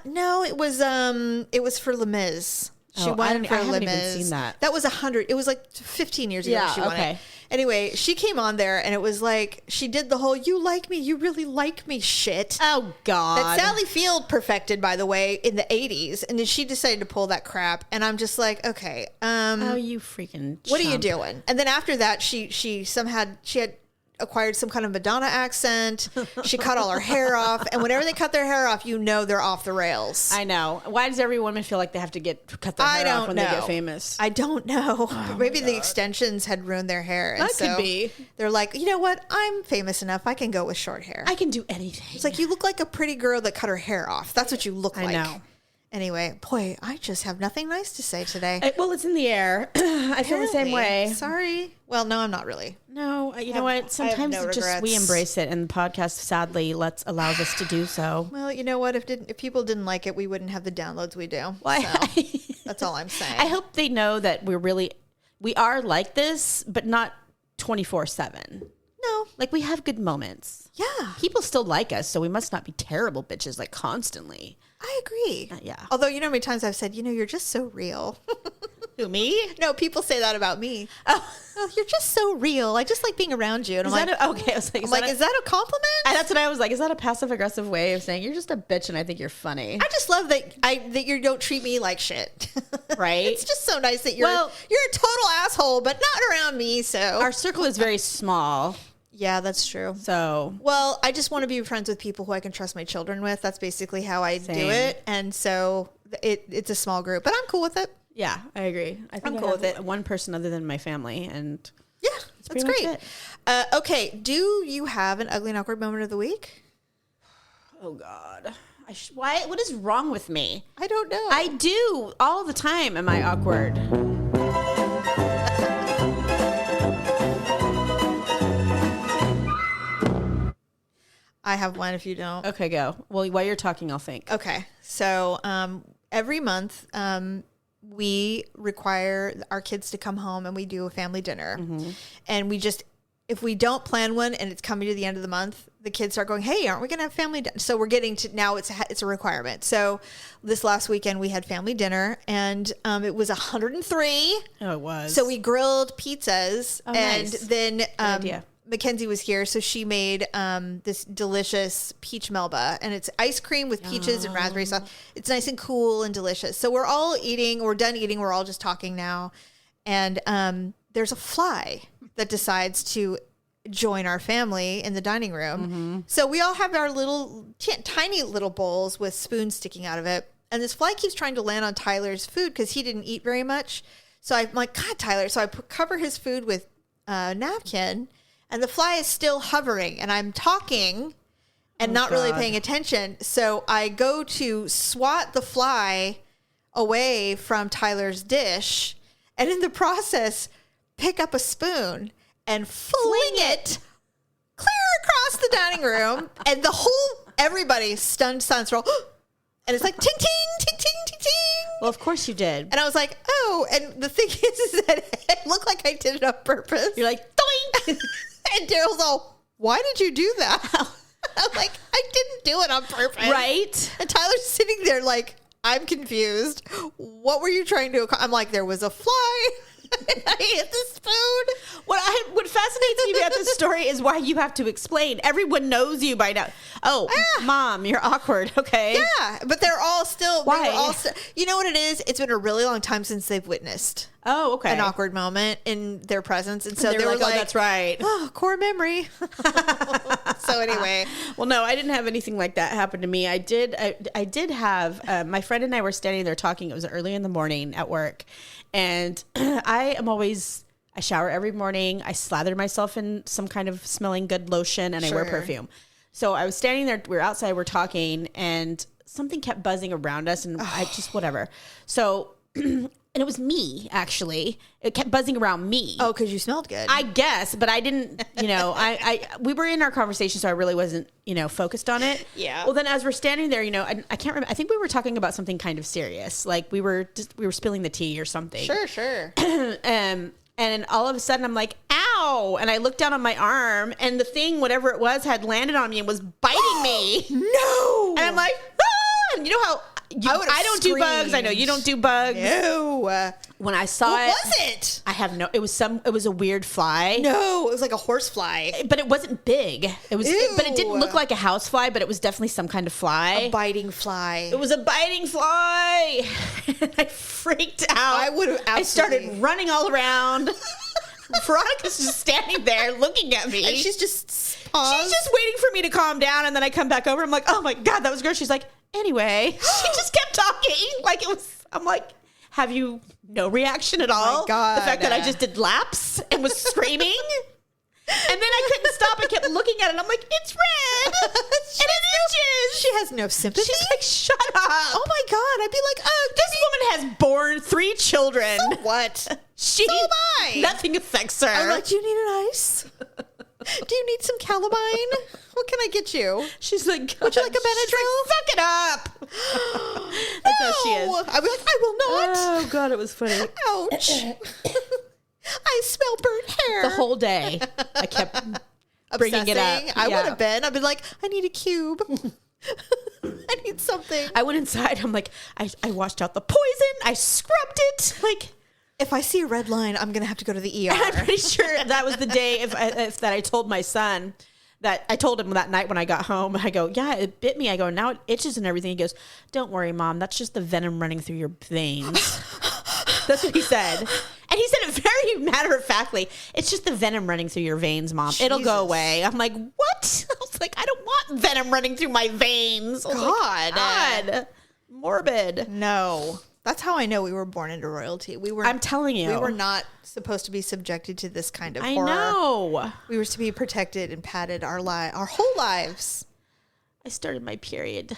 No, it was for Les Mis. She won for Les Mis. I haven't even seen that. That was 100. It was like 15 years ago she won it. Anyway, she came on there and it was like, she did the whole, you like me, you really like me shit. Oh, God. That Sally Field perfected, by the way, in the 80s. And then she decided to pull that crap. And I'm just like, okay. Oh, you freaking What are you doing? And then after that, she had acquired some kind of Madonna accent. She cut all her hair off. And whenever they cut their hair off, they're off the rails. I know. Why does every woman feel like they have to cut their hair off when they get famous? I don't know. Oh, maybe the extensions had ruined their hair. And that could be. They're like, you know what? I'm famous enough. I can go with short hair. I can do anything. It's like, you look like a pretty girl that cut her hair off. That's what you look like. I know. Anyway, boy, I just have nothing nice to say today. Well, it's in the air. I feel the same way. Sorry. Well, no, I'm not really. No, you know what? Sometimes we embrace it, and the podcast sadly allows us to do so. Well, you know what? If people didn't like it, we wouldn't have the downloads we do. Well, so, that's all I'm saying. I hope they know that we are like this, but not 24/7. No, like we have good moments. Yeah, people still like us, so we must not be terrible bitches like constantly. I agree. Yeah. Although, you know how many times I've said, you're just so real. Who, me? No, people say that about me. Oh, You're just so real. I just like being around you. And okay. I was like, is that a compliment? And that's what I was like. Is that a passive aggressive way of saying you're just a bitch and I think you're funny? I just love that you don't treat me like shit. Right? It's just so nice that you're a total asshole, but not around me. So our circle is very small. Yeah, that's true. So, well, I just want to be friends with people who I can trust my children with. That's basically how I do it. And so it's a small group, but I'm cool with it. Yeah, I agree. I'm cool with it. One person other than my family, and yeah, that's great. Okay, do you have an ugly and awkward moment of the week? Oh God, why? What is wrong with me? I don't know. I do all the time. Am I awkward? I have one. If you don't, okay, go. Well, while you're talking, I'll think. Okay, so every month, we require our kids to come home and we do a family dinner. Mm-hmm. And if we don't plan one and it's coming to the end of the month, the kids start going, hey, aren't we going to have family dinner? So we're getting to, now it's a requirement. So this last weekend we had family dinner and it was 103. Oh, it was. So we grilled pizzas and nice. Then Good idea. Mackenzie was here, so she made this delicious peach melba, and it's ice cream with peaches and raspberry sauce. It's nice and cool and delicious. So we're all eating. We're done eating. We're all just talking now, and there's a fly that decides to join our family in the dining room. Mm-hmm. So we all have our little tiny little bowls with spoons sticking out of it, and this fly keeps trying to land on Tyler's food because he didn't eat very much. So I'm like, God, Tyler. So I cover his food with a napkin. And the fly is still hovering, and I'm talking and not really paying attention. So I go to swat the fly away from Tyler's dish, and in the process, pick up a spoon and fling it clear across the dining room. And everybody stunned silence roll. And it's like, ting, ting, ting, ting, ting, ting. Well, of course you did. And I was like, oh. And the thing is that it looked like I did it on purpose. You're like, doink. And Daryl's all, why did you do that? I'm like, I didn't do it on purpose. Right. And Tyler's sitting there like, I'm confused. What were you trying to accomplish? I'm like, there was a fly. And I hit the spoon. What fascinates me about this story is why you have to explain. Everyone knows you by now. Oh, Mom, you're awkward. Okay. Yeah, but they're all still. Why? You know what it is? It's been a really long time since they've witnessed. Oh, okay. An awkward moment in their presence. And so they were like, oh, that's right. Oh, core memory. So anyway. Well, no, I didn't have anything like that happen to me. I did have, my friend and I were standing there talking. It was early in the morning at work. And I shower every morning. I slather myself in some kind of smelling good lotion and I wear perfume. So I was standing there, we were outside, we're talking, and something kept buzzing around us and I just, whatever. So, and it was me, actually. It kept buzzing around me. Oh, because you smelled good. I guess, but I didn't, we were in our conversation, so I really wasn't, focused on it. Yeah. Well, then as we're standing there, I can't remember. I think we were talking about something kind of serious. Like we were spilling the tea or something. Sure. And all of a sudden I'm like, ow. And I looked down on my arm and the thing, whatever it was, had landed on me and was biting me. No. And I'm like, ah! And you know how I don't do bugs. I know you don't do bugs. No. When I saw what was it? I have no, it was a weird fly. No, it was like a horse fly. But it wasn't big. But it didn't look like a house fly, but it was definitely some kind of fly. A biting fly. It was a biting fly. And I freaked out. I would have absolutely. I started running all around. Veronica's just standing there looking at me. And she's just paused. She's just waiting for me to calm down, and then I come back over. I'm like, oh my God, that was gross. She's like, anyway. She just kept talking. Like it was, I'm like, have you no reaction at all? Oh my God. The fact that I just did laps and was screaming. And then I couldn't stop. I kept looking at it. And I'm like, it's red. And it itches. She has no sympathy. She's like, shut up. Oh my God. I'd be like, oh, this woman has borne 3 children. So what? So am I. Nothing affects her. I'm like, do you need an ice? Do you need some calamine? What can I get you? She's like, would you like a Benadryl? Like, suck it up. That's how she is. I'd be like, I will not. Oh God, it was funny. Ouch. I smell burnt hair. The whole day, I kept bringing it up. I would have been. I'd been like, I need a cube. I need something. I went inside. I'm like, I washed out the poison. I scrubbed it. Like, if I see a red line, I'm going to have to go to the ER. I'm pretty sure that was the day if that I told my son that I told him that night when I got home. I go, yeah, it bit me. I go, now it itches and everything. He goes, don't worry, Mom. That's just the venom running through your veins. That's what he said. And he said it very matter-of-factly. It's just the venom running through your veins, Mom. Jesus. It'll go away. I'm like, what? I was like, I don't want venom running through my veins. God. Morbid. No. That's how I know we were born into royalty. I'm telling you. We were not supposed to be subjected to this kind of horror. I know. We were to be protected and padded our whole lives. I started my period.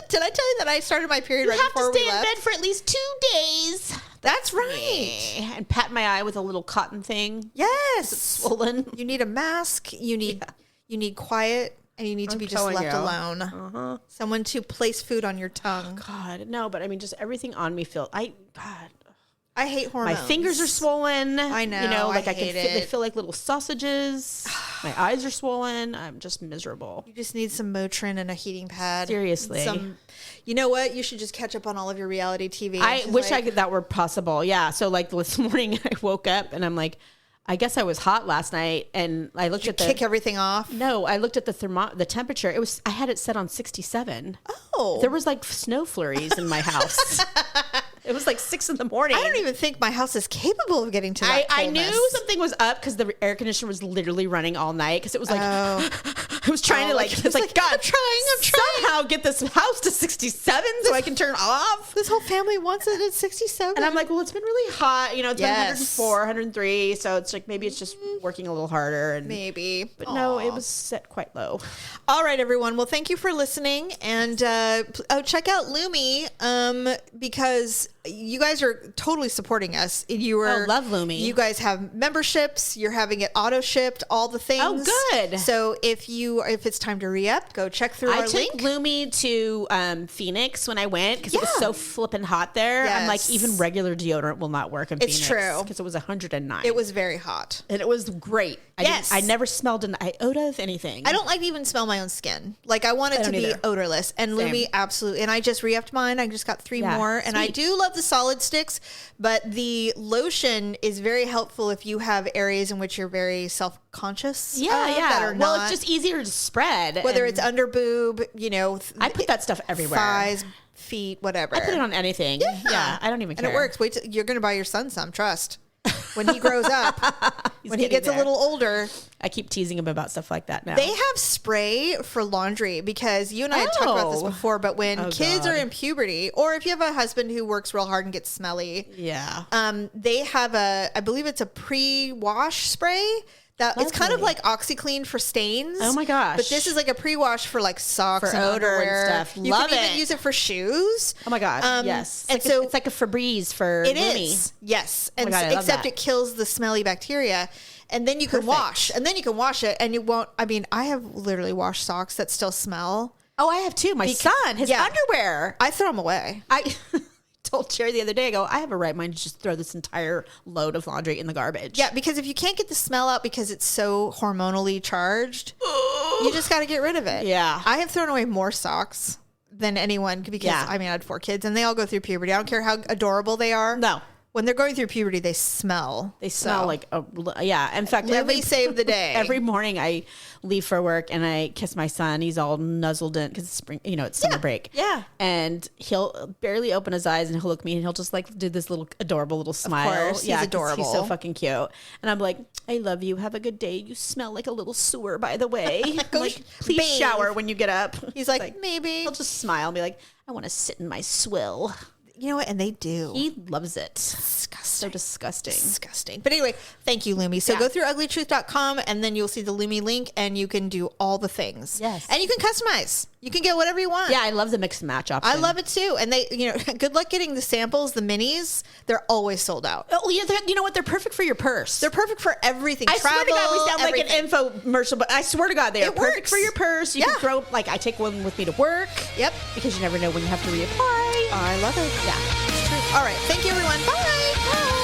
Did I tell you that I started my period right before we left? You have to stay in bed for at least 2 days. That's right. And pat my eye with a little cotton thing. Yes. It's swollen. You need a mask. You need quiet. And you need to be just left alone. Someone to place food on your tongue. Oh, God, no, but I mean, just everything on me I hate hormones. My fingers are swollen. I know. You know, like they feel like little sausages. My eyes are swollen. I'm just miserable. You just need some Motrin and a heating pad. Seriously. You know what? You should just catch up on all of your reality TV. I wish that were possible. Yeah. So like this morning I woke up and I'm like, I guess I was hot last night, and I looked at kick everything off. No, I looked at the temperature. I had it set on 67. Oh, there was like snow flurries in my house. It was like 6 a.m. I don't even think my house is capable of getting to that I knew something was up because the air conditioner was literally running all night because it was like, I was trying to it's like, God, I'm trying. Somehow get this house to 67 so I can turn off. This whole family wants it at 67. And I'm like, well, it's been really hot. You know, it's been 104, 103. So it's like, maybe it's just working a little harder. And maybe. But no, it was set quite low. All right, everyone. Well, thank you for listening. And check out Lumi because you guys are totally supporting us. Love Lumi. You guys have memberships. You're having it auto shipped. All the things. Oh, good. So if it's time to re-up, go check through our link. I took Lumi to Phoenix when I went because it was so flippin' hot there. Yes. I'm like, even regular deodorant will not work in Phoenix. It's true because it was 109. It was very hot, and it was great. I never smelled an iota of anything. I don't like to even smell my own skin. Like I want it to be odorless. And Lumi absolutely. And I just re-upped mine. I just got 3 more, and I do love the solid sticks, but the lotion is very helpful if you have areas in which you're very self-conscious. Well, it's just easier to spread. Whether it's under boob, I put that stuff everywhere. Thighs, feet, whatever. I put it on anything. Yeah, I don't even care. And it works. Wait, you're going to buy your son some. Trust. When he grows up, when he gets a little older. I keep teasing him about stuff like that now. They have spray for laundry because you and I had talked about this before, but when kids are in puberty, or if you have a husband who works real hard and gets smelly, they have I believe it's a pre-wash spray. It's kind of like OxyClean for stains. Oh my gosh. But this is like a pre-wash for like socks and odor underwear. And stuff. You can even use it for shoes. Oh my gosh. Yes. It's like a Febreze for It Lumi. is. Yes. And except it kills the smelly bacteria. And then you can wash. And then you can wash it and you won't. I mean, I have literally washed socks that still smell. Oh, I have too. My son, his underwear. I throw them away. I told Jerry the other day, I have a right mind to just throw this entire load of laundry in the garbage. Yeah, because if you can't get the smell out because it's so hormonally charged, you just got to get rid of it. Yeah. I have thrown away more socks than anyone because, I had 4 kids and they all go through puberty. I don't care how adorable they are. No. When they're going through puberty, they smell. They smell like In fact, Lumi saved the day. Every morning I leave for work and I kiss my son. He's all nuzzled in because it's spring, it's summer break. Yeah. And he'll barely open his eyes and he'll look at me and he'll just like do this little adorable little smile. Of course, he's adorable. He's so fucking cute. And I'm like, I love you. Have a good day. You smell like a little sewer, by the way. Please shower when you get up. He's like, maybe. He'll just smile and be like, I want to sit in my swill. You know what? And they do. He loves it. Disgusting. So disgusting. Disgusting. But anyway, thank you, Lumi. So go through uglytruth.com and then you'll see the Lumi link and you can do all the things. Yes. And you can customize. You can get whatever you want. Yeah, I love the mix and match option. I love it too. And they, good luck getting the samples, the minis. They're always sold out. Oh, yeah. You know what? They're perfect for your purse. They're perfect for everything. I swear to God, we sound everything. like an infomercial, but I swear to God, they are perfect for your purse. You can throw, I take one with me to work. Yep. Because you never know when you have to reapply. I love it. Yeah. All right. Thank you, everyone. Bye. Bye.